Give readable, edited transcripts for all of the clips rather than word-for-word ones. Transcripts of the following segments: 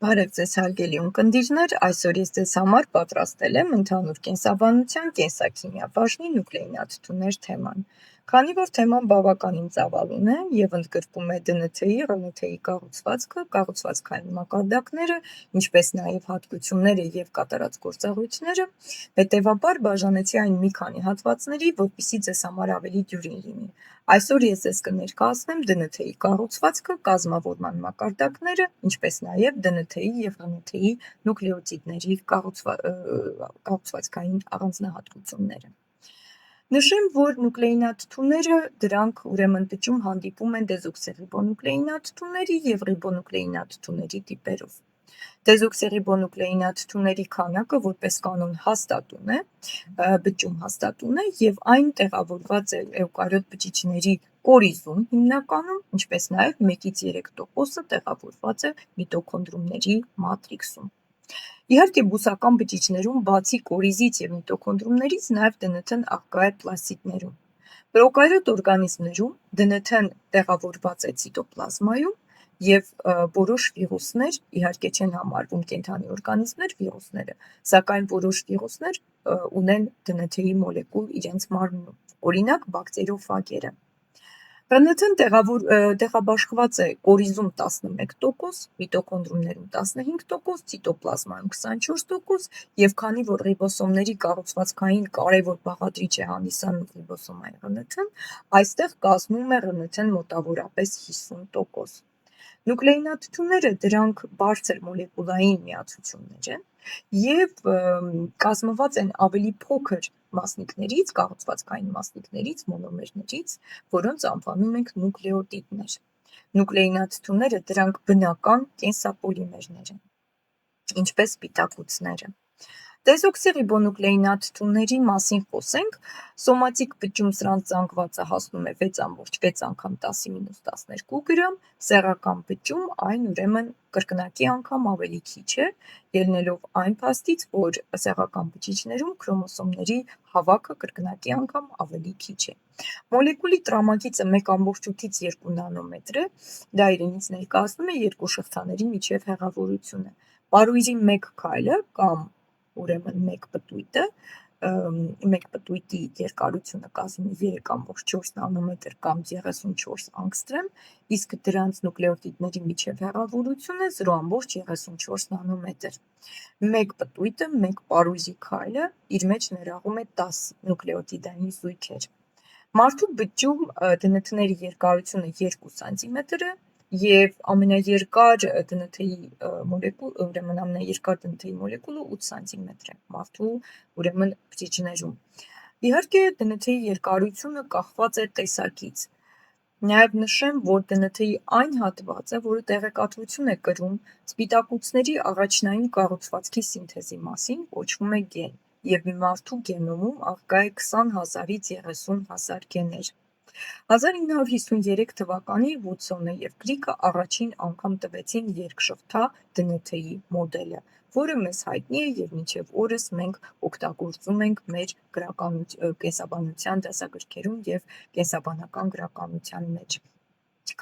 Բարև ձեզ հարգելի ունկնդիրներ, այսօր ես ձեզ համար պատրաստել եմ ընդհանուր կենսաբանության կենսաքիմիա բաժնի նուկլեինաթթուներ թեման։ Քանի որ թեման բավականին ծավալուն է եւ ընդգրկում է ԴՆԹ-ի, ՌՆԹ-ի կառուցվածքը, կառուցվածքային մակարդակները, ինչպես նաեւ հատկությունները եւ կատարած գործառույթները, հետեւաբար բաժանեցի այն մի քանի հատվածների, որպեսզի ձեզ համար ավելի դյուրին լինի։ Այսօր ես ձեզ կներկայացնեմ ԴՆԹ-ի կառուցվածքը, կազմավորման մակարդակները, ինչպես նաև ԴՆԹ-ի եւ ՌՆԹ-ի նուկլեոտիդների կառուցվածքային առանձնահատկությունները։ Նշեմ, որ նուկլեինաթթուները դրանք ուրեմն տճում հանդիպում են դեզօքսիռիբոնուկլեինաթթուների եւ ռիբոնուկլեինաթթուների տիպերով։ Դեզօքսիռիբոնուկլեինաթթուների քանակը որպես կանոն հաստատուն է, բջջում հաստատուն է եւ այն տեղավորված է էուկարիոտ բջիջների կորիզում հիմնականում, ինչպես նաեւ 1-ից 3% տեղավորված է միտոքոնդրիումների մատրիքսում։ Իհարկե բուսական բջիջներում բացի կորիզից եւ միտոքոնդրիումներից նաեւ ԴՆԹ-ն առկա է պլաստիդներում։ Պրոկարիոտ օրգանիզմներում ԴՆԹ-ն տեղավորված է ցիտոպլազմայում եւ որոշ վիրուսներ, իհարկե չեն համարվում կենդանի օրգանիզմներ վիրուսները, սակայն որոշ վիրուսներ ունեն ԴՆԹ-ի մոլեկուլ իրենց մարմնում, օրինակ բակտերիոֆագերը։ ՌՆԹ-ն տեղաբաշխված է կորիզում 11%, միտոքոնդրիումներում 15%, ցիտոպլազմայում 24% եւ քանի որ ռիբոսոմների կառուցվածքային կարևոր բաղադրիչ է հանդիսանում ռիբոսոմային ՌՆԹ-ն, այստեղ կազմում է ՌՆԹ-ն մոտավորապես 50%։ Նուկլեինաթթուները դրանք բարձր մոլեկուլային միացություններ են եւ կազմված են ավելի փոքր մասնիկներից, կառուցվածքային մասնիկներից, մոնոմերներից, որոնց անվանում ենք նուկլեոտիդներ։ Նուկլեինաթթուները դրանք բնական կենսապոլիմերներ են, ինչպես սպիտակուցները։ Դեզօքսիռիբոնուկլեինաթթուների մասին խոսենք, սոմատիկ բջջում սրանց զանգվածը հասնում է 6,6 անգամ 10-12 գրամ, սեռական բջջում այն ուրեմն կրկնակի անգամ ավելի քիչ է, ելնելով այն փաստից, որ սեռական բջիջներում քրոմոսոմների հավաքը կրկնակի անգամ ավելի քիչ է։ Մոլեկուլի տրամագիծը 1,8-ից 2 նանոմետր է, դա իրենից ներկայացնում է երկու շղթաների միջև հեռավորությունը։ Պարույրի 1 քայլը կամ ուրեմն 1 պտույտը, 1 պտույտի երկարությունը կազմում է 3,4 նանոմետր կամ 34 անգստրեմ, իսկ դրանց նուկլեոտիդների միջև հեռավորությունը 0,34 նանոմետր։ 1 պտույտը, 1 պարույրի քայլը իր մեջ ներառում է 10 նուկլեոտիդային զույգեր։ Մարդու բջջում ԴՆԹ-ների երկարությունը 2 սանտիմետր է եւ ամենաերկար ԴՆԹ-ի մոլեկուլը 8 սանտիմետր է մարդու ուրեմն բջիջներում։ Իհարկե ԴՆԹ-ի երկարությունը կախված է տեսակից։ Նաև նշեմ, որ ԴՆԹ-ի այն հատվածը, որը տեղեկատվություն է կրում սպիտակուցների առաջնային կառուցվածքի սինթեզի մասին, կոչվում է գեն, եւ մի մարդու գենոմում առկա է 20,000-ից 30,000 գեներ։ 1953 թվականի Վուդսոնը եւ Կրիկը առաջին անգամ տվեցին երկշղթա ԴՆԹ-ի մոդելը, որը մեզ հայտնի է եւ մինչեւ օրս մենք օգտագործում ենք մեր կենսաբանության դասագրքերում եւ կենսաբանական գրականության մեջ։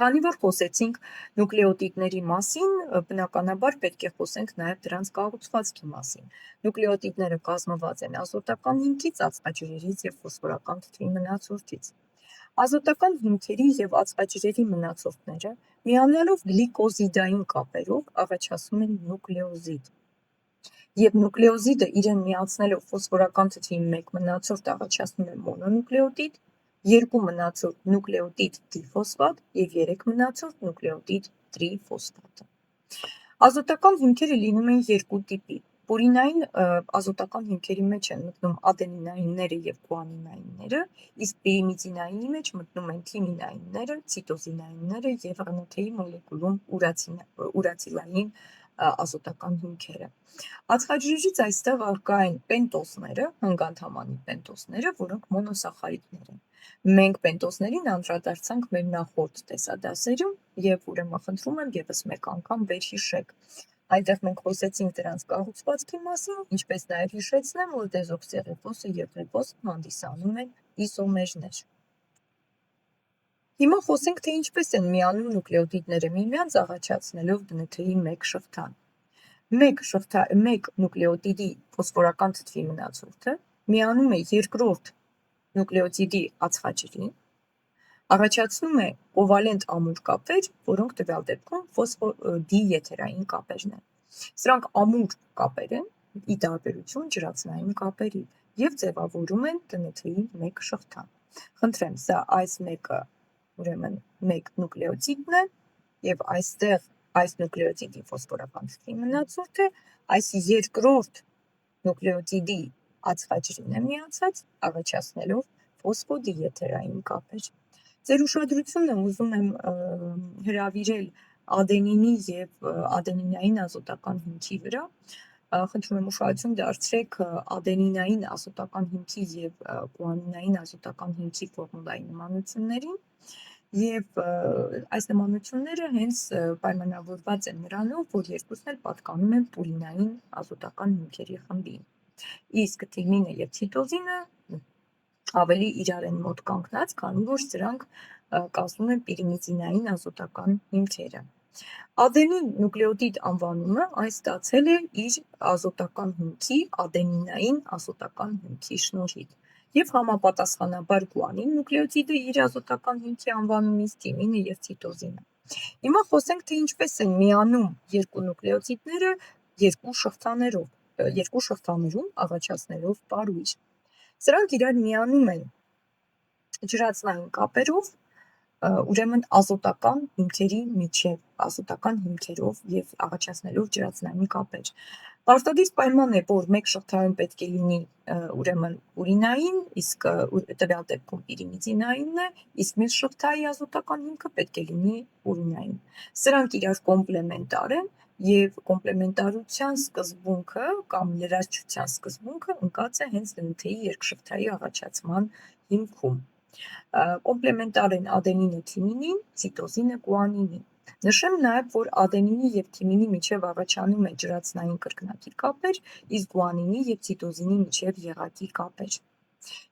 Քանի որ խոսեցինք նուկլեոտիդների մասին, բնականաբար պետք է խոսենք նաև դրանց կառուցվածքի մասին։ Նուկլեոտիդները կազմված են ազոտական հիմքից, ածխաջրերից եւ ֆոսֆորական թթվի մնացորդից։ Ազոտական հիմքերի եւ ածխաջրերի մնացորդները միանալով գլիկոզիդային կապերով առաջացնում են նուկլեոզիդ։ Եվ նուկլեոզիդը իրեն միացնելով ֆոսֆորական թթվի 1 մնացորդ առաջացնում է մոնոնուկլեոտիդ, 2 մնացորդ նուկլեոտիդ դիֆոսֆատ եւ 3 մնացորդ նուկլեոտիդ տրիֆոսֆատը։ Ազոտական հիմքերը լինում են երկու տիպի։ Պուրինային ազոտական հիմքերի մեջ են մտնում ադենինայինները եւ գուանինայինները, իսկ պիրիմիդինայինի մեջ մտնում են թիմինայինները, ցիտոզինայինները եւ ՌՆԹ-ի մոլեկուլում ուրացիլային ազոտական հիմքերը։ Ածխաջրերից այստեղ առկա են պենտոզները, հնգանդամանի պենտոզները, որոնք մոնոսախարիդներ են։ Մենք պենտոզներին անդրադարձանք մեր նախորդ տեսադասերում եւ ուրեմն խնդրում եմ եւս մեկ անգամ վերհիշեք։ Այնտեղ մենք խոսեցինք դրանց կառուցվածքի մասին, ինչպես նաեւ հիշեցնեմ, որ դեզօքսիռիբոսը եւ ռիբոսը հանդիսանում են իզոմերներ։ Հիմա խոսենք, թե ինչպես են միանում նուկլեոտիդները միմյանց, առաջացնելով ԴՆԹ-ի մեկ շղթան։ մեկ նուկլեոտիդի ֆոսֆորական թթվի մնացորդը միանում է երկրորդ նուկլեոտիդի ածխաջրին, առաջացնում է կովալենտ ամուր կապեր, որոնք տվյալ դեպքում դիեթերային կապերն են։ Սրանք ամուր կապեր են, ի տարբերություն ջրածնային կապերի, եւ ձևավորում են ՏՆԹ-ի մեկ շղթա։ Խնդրեմ, սա այս մեկը ուրեմն մեկ նուկլեոտիդն է, եւ այստեղ այս նուկլեոտիդի ֆոսֆորական թթվի մնացորդը այս երկրորդ նուկլեոտիդի ածխաջրին է միացած, առաջացնելով ֆոսֆոդիեթերային կապեր։ Ձեր ուշադրությունն ուզում եմ հրավիրել ադենինի եւ ադենինային ազոտական հիմքի վրա։ Խնդրում եմ ուշադրություն դարձրեք ադենինային ազոտական հիմքի եւ գուանինային ազոտական հիմքի ֆորմուլայի նմանություններին, եւ այս նմանությունները հենց պայմանավորված են նրանով, որ երկուսն էլ պատկանում են պուրինային ազոտական հիմքերի խմբին։ Իսկ թիմինը եւ ցիտոզինը ավելի իրար են մոտ կանգնած, քանի որ սրանք կազմում են պիրիմիդինային ազոտական հիմքերը։ Ադենին նուկլեոտիդ անվանումը այն ստացել է իր ազոտական հիմքի ադենինային ազոտական հիմքի շնորհիվ եւ համապատասխանաբար գուանին նուկլեոտիդը իր ազոտական հիմքի անվանումից թիմինը եւ ցիտոզինը։ Հիմա խոսենք, թե ինչպես են միանում երկու նուկլեոտիդները երկու շղթաներում առաջացնելով պարույր։ Սրանք իրար միանում են ջրածնային կապերով, ուրեմն ազոտական հիմքերի միջև, ազոտական հիմքերով եւ առաջացնելով ջրածնային կապեր։ Պարտադիր պայման է, որ մեկ շղթայում պետք է լինի ուրեմն պուրինային, իսկ տվյալ դեպքում պիրիմիդինայինն է, իսկ մյուս շղթայի ազոտական հիմքը պետք է լինի պուրինային։ Սրանք իրար կոմպլեմենտար են եւ կոմպլեմենտարության սկզբունքը կամ լրացչության սկզբունքը ընկած է հենց ԴՆԹ-ի երկշղթայի առաջացման հիմքում։ Կոմպլեմենտար են ադենինը թիմինին, ցիտոզինը գուանինին։ Նշեմ նաև, որ ադենինի եւ թիմինի միջև առաջանում է ջրածնային կրկնակի կապեր, իսկ գուանինի եւ ցիտոզինի միջև եղակի կապեր։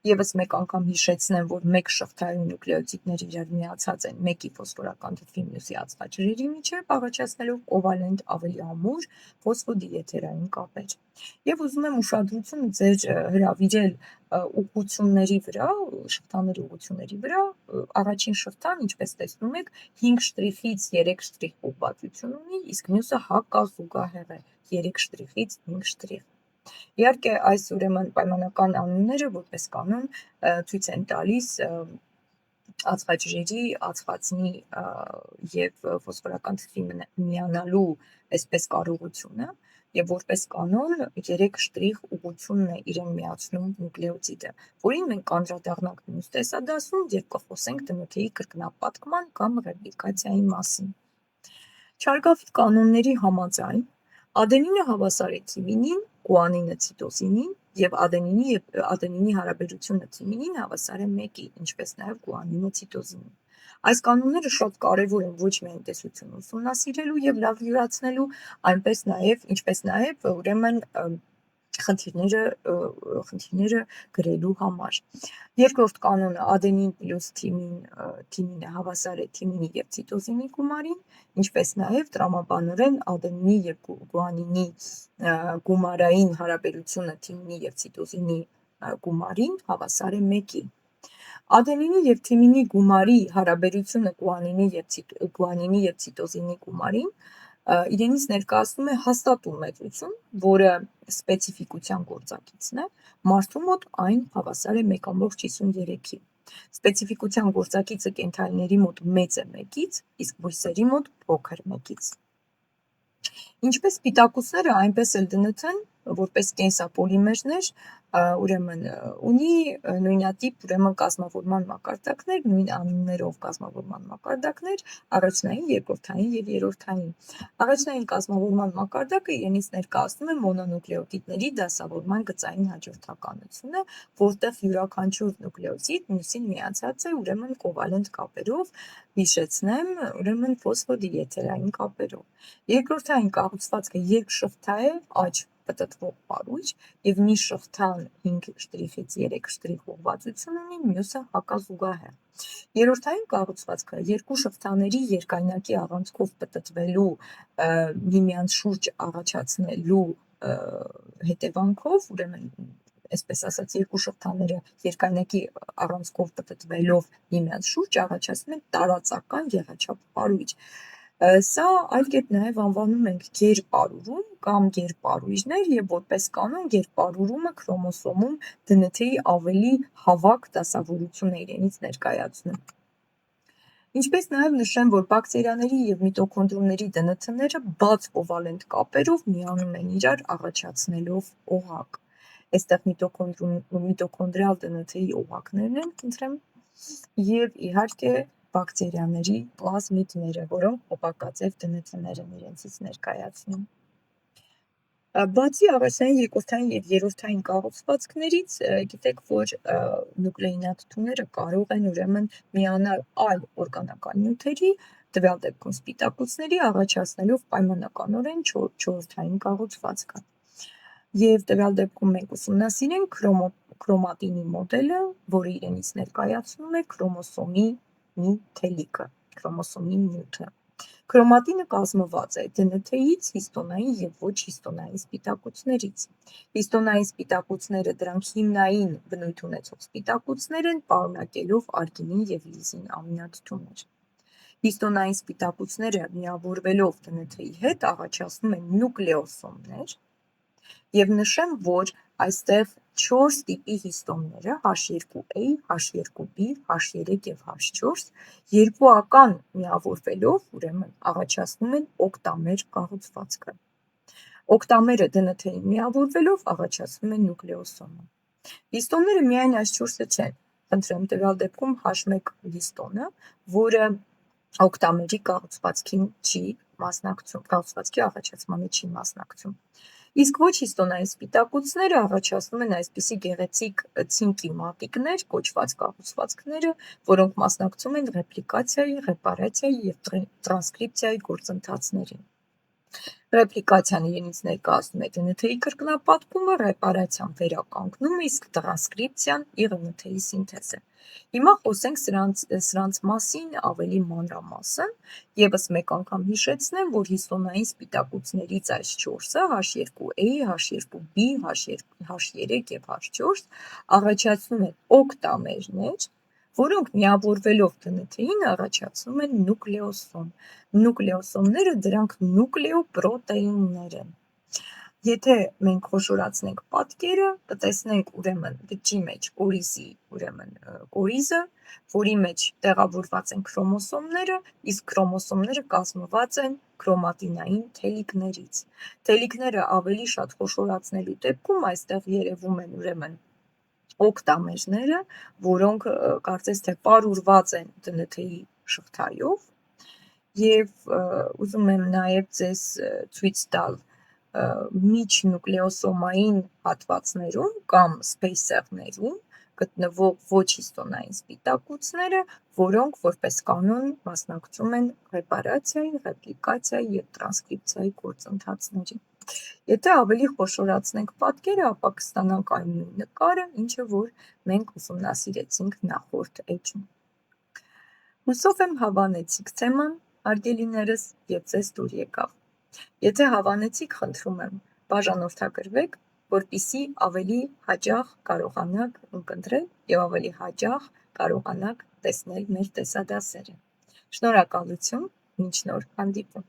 Եվս մեկ անգամ հիշեցնեմ, որ մեկ շղթայում նուկլեոտիդները իրար միացած են մեկի ֆոսֆորական թթվի մյուսի ածխաջրերի միջև, առաջացնելով կովալենտ ավելի ամուր ֆոսֆոդիեթերային կապեր։ Եվ ուզում եմ ուշադրությունը ձեր հրավիրել ուղղությունների վրա, շղթաների ուղղությունների վրա, առաջին շղթան, ինչպես տեսնում եք, 5 շտրիխից 3 շտրիխ ուղղվածություն ունի, իսկ մյուսը հակազուգահեռ է 3 շտրիխից 5 շտրիխ։ Իհարկե, այս ուրեմն պայմանական անունները որպես կանոն ցույց են տալիս ածխաջրերի, ածխածնի եւ ֆոսֆորական թթվի միանալու այսպես կարողությունը, եւ որպես կանոն 3 շտրիխ ուղղությունն է իրեն միացնում նուկլեոտիդը, որին մենք կանդրադառնանք մյուս տեսադասում, երբ կխոսենք ՏՆԹ-ի կրկնապատկման կամ ռեպլիկացիայի մասին։ Չարգավիտ կանոնների համաձայն ադենինը հավասար է թիմինին, գուանինը ցիտոզինին եւ ադենինի հարաբերությունը թիմինին հավասար է 1-ի, ինչպես նաեւ գուանինը ցիտոզինին։ Այս կանոնները շատ կարևոր են ոչ միայն տեսությունը ուսումնասիրելու եւ լավ յուրացնելու, ինչպես նաեւ ուրեմն խնդիրները գրելու համար։ Երկրորդ կանոնը ադենին պլյուս թիմինը հավասար է թիմինի եւ ցիտոզինի գումարին, ինչպես նաեւ տրամաբանորեն ադենինի եւ գուանինի գումարային հարաբերությունը թիմինի եւ ցիտոզինի գումարին հավասար է 1-ի։ Ադենինի եւ թիմինի գումարի հարաբերությունը գուանինի եւ ցիտոզինի գումարին իրենից ներկայացնում է հաստատուն մեծություն, որը սպეციფიკության գործակիցն է, մարդու մոտ այն հավասար է 1,53-ի։ Սպეციფიკության գործակիցը կենդանիների մոտ մեծ է 1-ից, իսկ բույսերի մոտ փոքր 1-ից։ Ինչպես սպիտակուցները, այնպես էլ ԴՆԹ-ն, որպես կենսապոլիմերներ, ուրեմն ունի նույնատիպ կազմավորման մակարդակներ, նույն անուններով կազմավորման մակարդակներ, առաջնային, երկրորդային եւ երրորդային։ Առաջնային կազմավորման մակարդակը իրենից ներկայացնում է մոնոնուկլեոտիդների դասավորման գծային հաջորդականությունը, որտեղ յուրաքանչյուր նուկլեոտիդ մյուսին միացած է ուրեմն կովալենտ կապերով, հիշեցնեմ, ուրեմն ֆոսֆոդիեթերային կապերով։ Երկրորդային կառուցվածքը երկշղթա է, աջ պտտվող պարույր և մի շղթան 5 շտրիխից 3 շտրիխ ուղղվածություն ունի, մյուսը հակազուգահեռ։ Երրորդային կառուցվածքը երկու շղթաների երկայնակի առանցքով պտտվելու միմյանց շուրջ առաջացնելու հետևանքով, ուրեմն այսպես ասած, երկու շղթաները երկայնակի առանցքով պտտվելով միմյանց շուրջ առաջացնում են տարածական եղաչափ պարույր։ Սա այլ կերպ նաև անվանում ենք գերպարուրում կամ գերպարույրներ և որպես կանոն գերպարուրումը քրոմոսոմում ԴՆԹ-ի ավելի հավաք դասավորություն է իրենից ներկայացնում։ Ինչպես նաև նշեմ, որ բակտերիաների և միտոքոնդրիումների ԴՆԹ-ները բաց կովալենտ կապերով միանում են իրար, առաջացնելով օղակ։ Այստեղ միտոքոնդրիալ ԴՆԹ-ի օղակներն են, խնդրեմ, և իհարկե բակտերիաների պլազմիդները, որոնք օղակաձև ԴՆԹ-ներ են իրենցից ներկայացնում։ Բացի առաջնային, երկրորդային և երրորդային կառուցվածքներից, գիտեք, որ նուկլեինաթթուները կարող են ուրեմն միանալ այլ օրգանական նյութերի, տվյալ դեպքում սպիտակուցների, առաջացնելով պայմանականորեն չորրորդային կառուցվածքը։ Եվ տվյալ դեպքում մենք ուսումնասիրենք քրոմատինի մոդելը, որը իրենից ներկայացնում է քրոմոսոմի մի թելիկը, քրոմոսոմի նյութը։ Քրոմատինը կազմված է ԴՆԹ-ից, հիստոնային և ոչ հիստոնային սպիտակուցներից։ Հիստոնային սպիտակուցները դրանք հիմնային բնույթ ունեցող սպիտակուցներ են, պարունակելով արգինին և լիզին ամինաթթուներ։ Հիստոնային սպիտակուցները միավորվելով ԴՆԹ-ի հետ առաջացնում են նուկլեոսոմներ, և նշեմ, որ այստեղ 4 տիպի հիստոնները H2A, H2B, H3 և H4 երկուական միավորվելով ուրեմն առաջացնում են օկտամեր կառուցվածքը։ Օկտամերը ԴՆԹ-ին միավորվելով առաջացնում են նուկլեոսոմը։ Հիստոնները միայն այս 4-ը չեն, խնդրեմ, տվյալ դեպքում H1 հիստոնը, որը օկտամերի կառուցվածքի առաջացմանը չի մասնակցում։ Իսկ ոչ հիստոնային սպիտակուցները առաջացնում են այսպիսի գեղեցիկ ցինկի մատիկներ կոչված կառուցվածքները, որոնք մասնակցում են ռեպլիկացիայի, ռեպարացիայի և տրանսկրիպցիայի գործընթացներին։ Ռեպլիկացիան իրենից ներկայացնում է ԴՆԹ-ի կրկնապատկումը, ռեպարացիան վերականգնումը, իսկ տրանսկրիպցիան ԻՂՆԹ-ի սինթեզը։ Հիմա խոսենք սրանց մասին ավելի մանրամասն, ևս մեկ անգամ հիշեցնեմ, որ հիստոնային սպիտակուցներից այս 4-ը H2A, H2B, H3 և H4 առաջացնում են օկտամերներ, որոնք միավորվելով ԴՆԹ-ին առաջացնում են նուկլեոսոմ։ Նուկլեոսոմները դրանք նուկլեոպրոտեիններ են։ Եթե մենք խոշորացնենք պատկերը, կտեսնենք ուրեմն բջջի մեջ կորիզի կորիզը, որի մեջ տեղավորված են քրոմոսոմները, իսկ քրոմոսոմները կազմված են քրոմատինային թելիկներից։ Թելիկները ավելի շատ խոշորացնելու դեպքում այստեղ երևում են ուրեմն օկտամերները, որոնք կարծես թե պարուրված են ԴՆԹ-ի շղթայով, և ուզում եմ նաև ձեզ ցույց տալ միջնուկլեոսոմային հատվածներում կամ սպեյսերներում գտնվող ոչ հիստոնային սպիտակուցները, որոնք որպես կանոն մասնակցում են ռեպարացիայի, ռեպլիկացիայի և տրանսկրիպցիայի գործընթացներին։ Եթե ավելի խոշորացնենք պատկերը, ապա կստանանք այն նույն նկարը, ինչը որ մենք ուսումնասիրեցինք նախորդ էջում։ Հուսով եմ հավանեցիք թեման, հարգելիներս, և ձեզ դուր եկավ։ Եթե հավանեցիք, խնդրում եմ, բաժանորդագրվեք, որպեսզի ավելի հաճախ կարողանաք ընկնդրել և ավելի հաճախ կարողանաք տեսնել մեր տեսադասերը։ Շնորհակալություն, մինչ նոր հանդիպում։